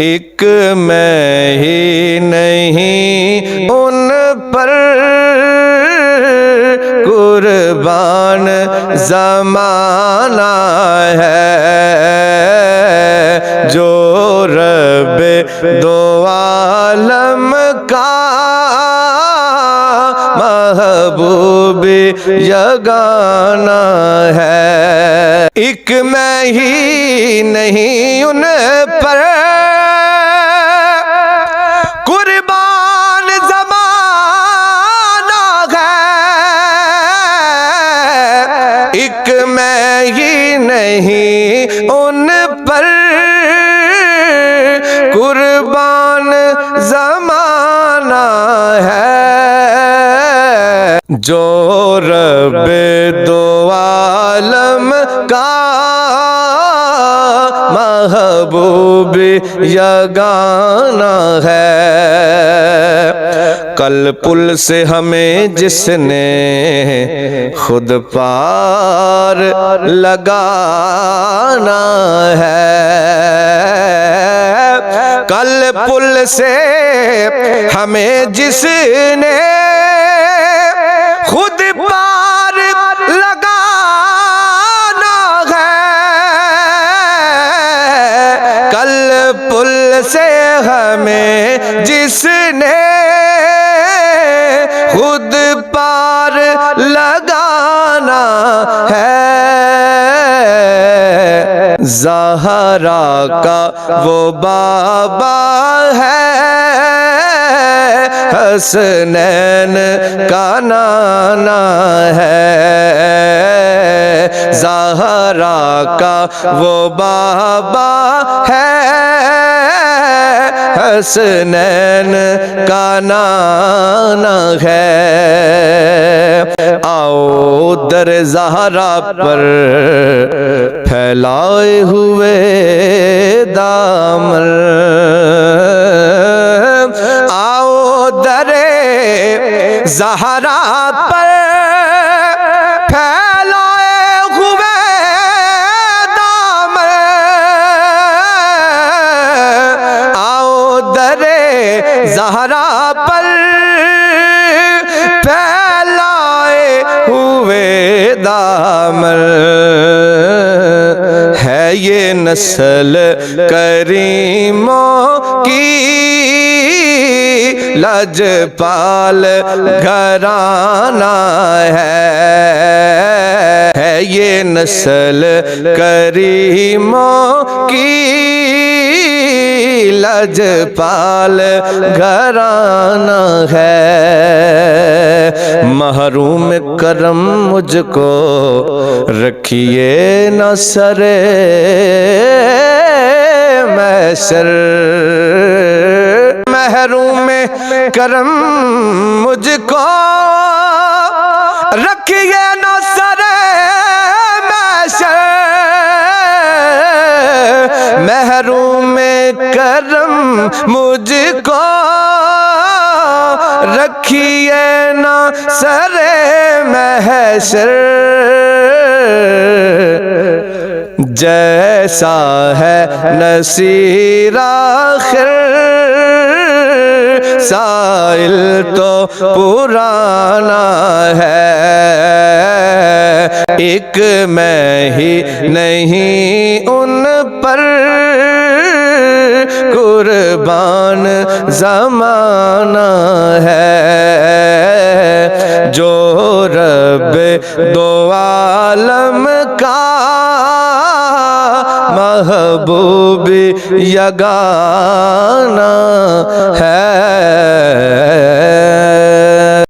ایک میں ہی نہیں ان پر قربان زمانہ ہے، جو رب دو عالم کا محبوب یگانہ ہے۔ ایک میں ہی نہیں ان پر قربان زمانہ ہے، ایک میں ہی نہیں ان پر قربان زمانہ ہے، جو رب دو عالم کا محبوب یگانہ ہے۔ کل پل سے ہمیں جس نے خود پار لگانا ہے، کل پل سے ہمیں جس نے خود پار لگانا ہے، کل پل سے ہمیں جس نے خود پار لگانا ہے، زہرا کا وہ بابا ہے، حسنین کا نانا ہے، زہرا کا وہ بابا ہے، حسنین کا نانا ہے۔ آؤ در زہرا پر پھیلائے ہوئے دامن، آؤ در زہرا پر پھیلائے ہوئے دامن، آؤ در زہرا پر پھیلائے ہوئے دامن، ہے یہ نسل کریموں کی لجپال گھرانہ ہے یہ نسل کریموں کی لجپال گھرانہ ہے۔ محروم کرم مجھ کو رکھیے نہ سرے محشر، محروم کرم مجھ کو رکھیے نہ سرے محشر، محروم کرم مجھ کو رکھیے نہ سرے محشر، جیسا ہے نصیر آخر سائل تو پرانا ہے، ایک میں ہی نہیں ان پر قربان زمانہ ہے، جو رب دو عالم کا محبوب یگانہ ہے۔